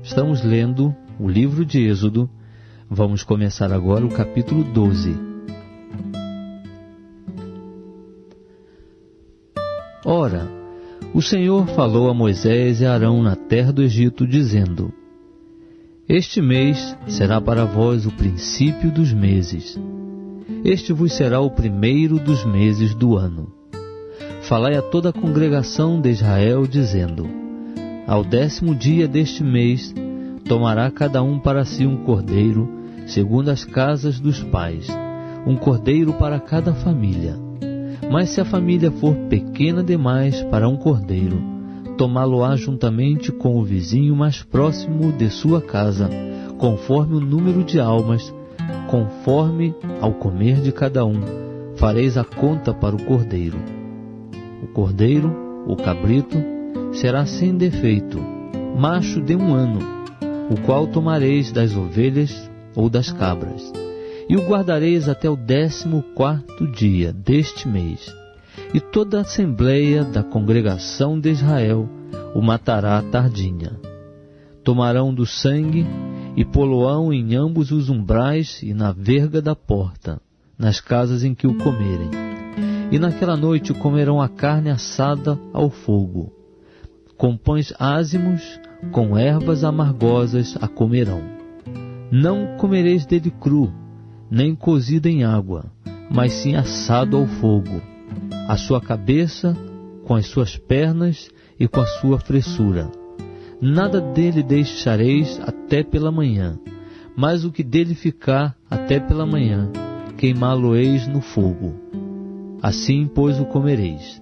Estamos lendo o livro de Êxodo. Vamos começar agora o capítulo 12. Ora, o Senhor falou a Moisés e a Arão na terra do Egito, dizendo: Este mês será para vós o princípio dos meses. Este vos será o primeiro dos meses do ano. Falai a toda a congregação de Israel, dizendo: Ao 10º dia deste mês, tomará cada um para si um cordeiro, segundo as casas dos pais, um cordeiro para cada família. Mas se a família for pequena demais para um cordeiro, tomá-lo-á juntamente com o vizinho mais próximo de sua casa, conforme o número de almas, conforme ao comer de cada um, fareis a conta para o cordeiro. O cordeiro, o cabrito, será sem defeito, macho de 1 ano, o qual tomareis das ovelhas ou das cabras, e o guardareis até o 14º dia deste mês. E toda a assembleia da congregação de Israel o matará à tardinha. Tomarão do sangue e pô-lo-ão em ambos os umbrais e na verga da porta, nas casas em que o comerem. E naquela noite comerão a carne assada ao fogo. Com pães ázimos, com ervas amargosas a comerão. Não comereis dele cru, nem cozido em água, mas sim assado ao fogo, a sua cabeça, com as suas pernas e com a sua fressura. Nada dele deixareis até pela manhã, mas o que dele ficar até pela manhã, queimá-lo-eis no fogo. Assim, pois, o comereis,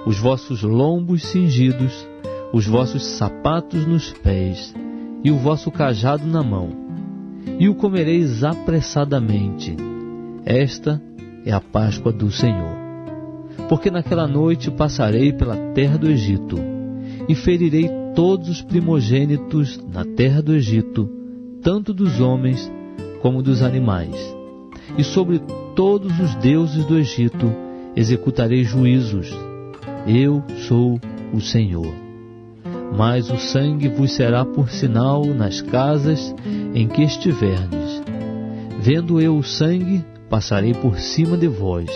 os vossos lombos cingidos, os vossos sapatos nos pés, e o vosso cajado na mão, e o comereis apressadamente. Esta é a Páscoa do Senhor. Porque naquela noite passarei pela terra do Egito, e ferirei todos os primogênitos na terra do Egito, tanto dos homens como dos animais. E sobre todos os deuses do Egito executarei juízos. Eu sou o Senhor. Mas o sangue vos será por sinal nas casas em que estiverdes. Vendo eu o sangue, passarei por cima de vós,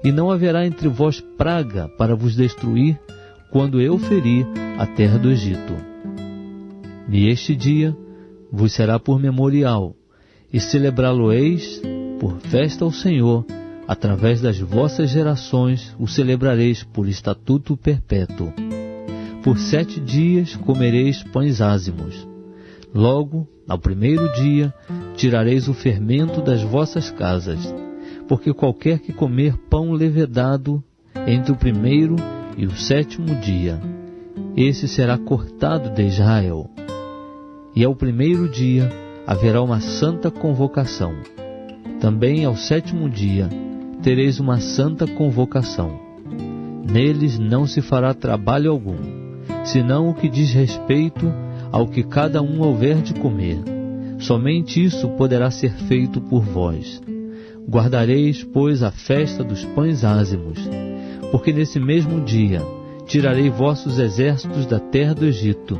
e não haverá entre vós praga para vos destruir, quando eu ferir a terra do Egito. E este dia vos será por memorial, e celebrá-lo-eis por festa ao Senhor. Através das vossas gerações o celebrareis por estatuto perpétuo. Por 7 dias comereis pães ázimos. Logo, ao 1º dia, tirareis o fermento das vossas casas, porque qualquer que comer pão levedado entre o 1º e o 7º dia, esse será cortado de Israel. E ao 1º dia haverá uma santa convocação. Também ao 7º dia tereis uma santa convocação. Neles não se fará trabalho algum, senão o que diz respeito ao que cada um houver de comer. Somente isso poderá ser feito por vós. Guardareis, pois, a festa dos pães ázimos, porque nesse mesmo dia tirarei vossos exércitos da terra do Egito,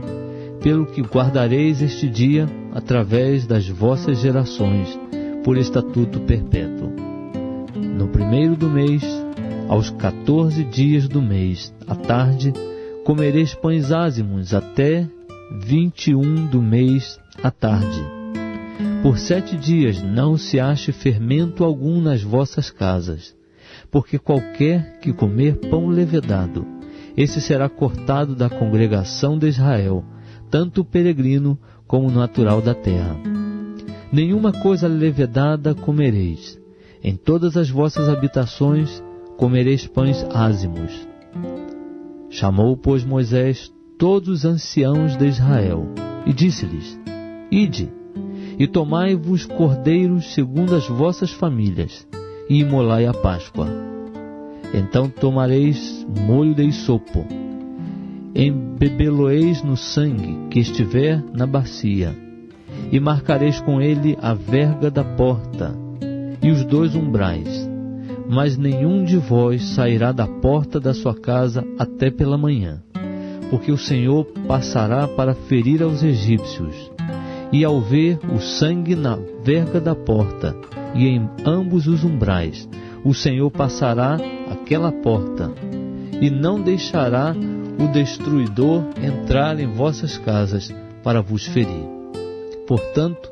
pelo que guardareis este dia através das vossas gerações, por estatuto perpétuo. No 1º do mês, aos 14 dias do mês, à tarde, comereis pães ázimos até 21 do mês, à tarde. Por 7 dias não se ache fermento algum nas vossas casas, porque qualquer que comer pão levedado, esse será cortado da congregação de Israel, tanto o peregrino como o natural da terra. Nenhuma coisa levedada comereis. Em todas as vossas habitações comereis pães ázimos. Chamou, pois, Moisés todos os anciãos de Israel, e disse-lhes: Ide, e tomai-vos cordeiros segundo as vossas famílias, e imolai a Páscoa. Então tomareis molho de hisopo, embebê-lo-eis no sangue que estiver na bacia, e marcareis com ele a verga da porta e os 2 umbrais, mas nenhum de vós sairá da porta da sua casa até pela manhã, porque o Senhor passará para ferir aos egípcios. E ao ver o sangue na verga da porta e em ambos os umbrais, o Senhor passará aquela porta, e não deixará o destruidor entrar em vossas casas para vos ferir. Portanto,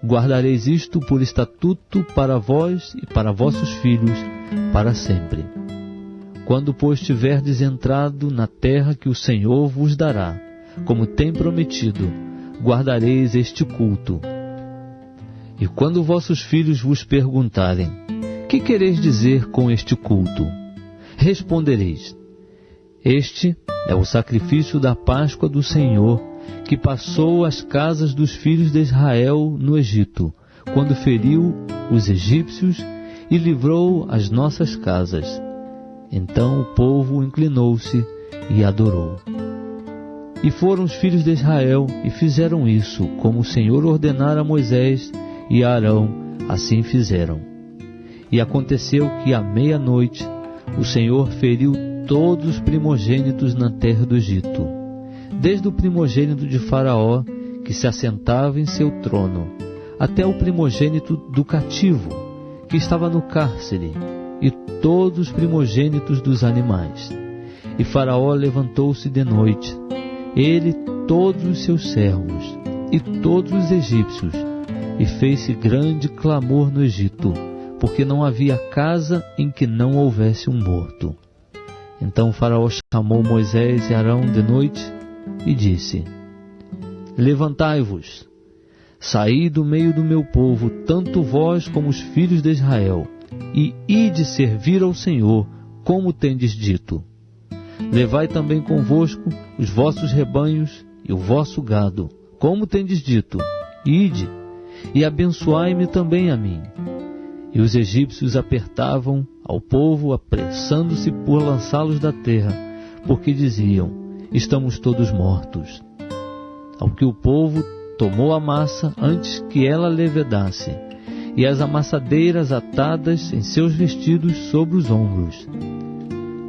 guardareis isto por estatuto para vós e para vossos filhos para sempre. Quando, pois, tiverdes entrado na terra que o Senhor vos dará, como tem prometido, guardareis este culto. E quando vossos filhos vos perguntarem: que quereis dizer com este culto? Respondereis: este é o sacrifício da Páscoa do Senhor, que passou as casas dos filhos de Israel no Egito, quando feriu os egípcios e livrou as nossas casas. Então o povo inclinou-se e adorou. E foram os filhos de Israel e fizeram isso, como o Senhor ordenara a Moisés e a Arão, assim fizeram. E aconteceu que à meia-noite o Senhor feriu todos os primogênitos na terra do Egito, desde o primogênito de Faraó, que se assentava em seu trono, até o primogênito do cativo, que estava no cárcere, e todos os primogênitos dos animais. E Faraó levantou-se de noite, ele, todos os seus servos, e todos os egípcios, e fez-se grande clamor no Egito, porque não havia casa em que não houvesse um morto. Então Faraó chamou Moisés e Arão de noite e disse: levantai-vos, saí do meio do meu povo, tanto vós como os filhos de Israel, e ide servir ao Senhor, como tendes dito. Levai também convosco os vossos rebanhos e o vosso gado, como tendes dito, ide, e abençoai-me também a mim. E os egípcios apertavam ao povo, apressando-se por lançá-los da terra, porque diziam: estamos todos mortos. Ao que o povo tomou a massa antes que ela levedasse, e as amassadeiras atadas em seus vestidos sobre os ombros.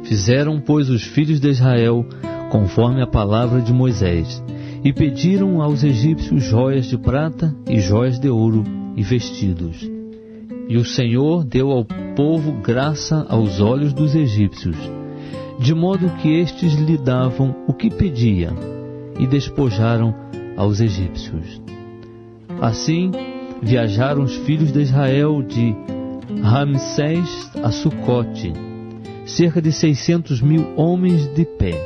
Fizeram, pois, os filhos de Israel conforme a palavra de Moisés, e pediram aos egípcios joias de prata e joias de ouro e vestidos. E o Senhor deu ao povo graça aos olhos dos egípcios, de modo que estes lhe davam o que pedia, e despojaram aos egípcios. Assim viajaram os filhos de Israel de Ramsés a Sucote, cerca de 600.000 homens de pé,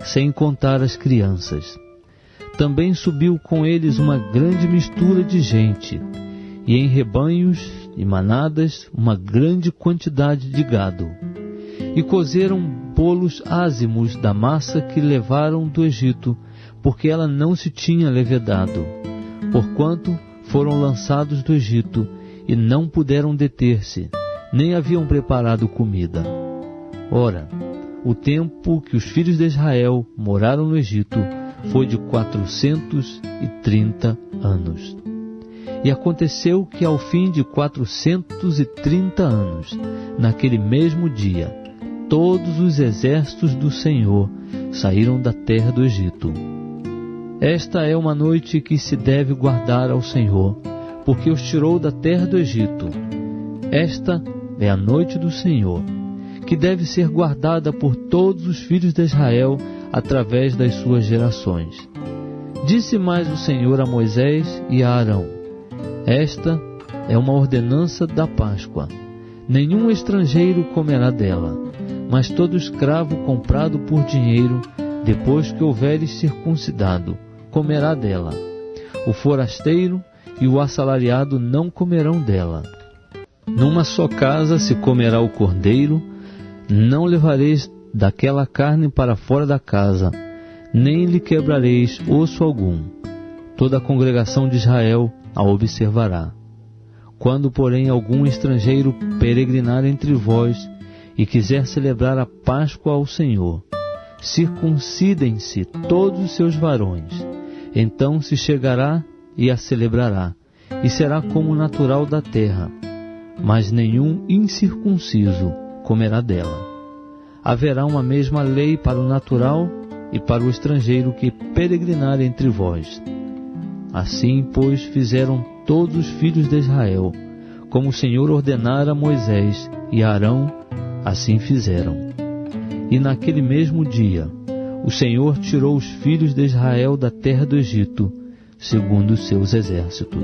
sem contar as crianças. Também subiu com eles uma grande mistura de gente, e em rebanhos e manadas uma grande quantidade de gado. E cozeram bolos ázimos da massa que levaram do Egito, porque ela não se tinha levedado, porquanto foram lançados do Egito e não puderam deter-se, nem haviam preparado comida. Ora, o tempo que os filhos de Israel moraram no Egito foi de 430 anos. E aconteceu que ao fim de 430 anos, naquele mesmo dia, todos os exércitos do Senhor saíram da terra do Egito. Esta é uma noite que se deve guardar ao Senhor, porque os tirou da terra do Egito. Esta é a noite do Senhor, que deve ser guardada por todos os filhos de Israel através das suas gerações. Disse mais o Senhor a Moisés e a Arão: esta é uma ordenança da Páscoa. Nenhum estrangeiro comerá dela, mas todo escravo comprado por dinheiro, depois que houveres circuncidado, comerá dela. O forasteiro e o assalariado não comerão dela. Numa só casa se comerá o cordeiro, não levareis daquela carne para fora da casa, nem lhe quebrareis osso algum. Toda a congregação de Israel a observará. Quando, porém, algum estrangeiro peregrinar entre vós e quiser celebrar a Páscoa ao Senhor, circuncidem-se todos os seus varões. Então se chegará e a celebrará, e será como natural da terra, mas nenhum incircunciso comerá dela. Haverá uma mesma lei para o natural e para o estrangeiro que peregrinar entre vós. Assim, pois, fizeram todos os filhos de Israel, como o Senhor ordenara a Moisés e a Arão, assim fizeram. E naquele mesmo dia, o Senhor tirou os filhos de Israel da terra do Egito, segundo os seus exércitos.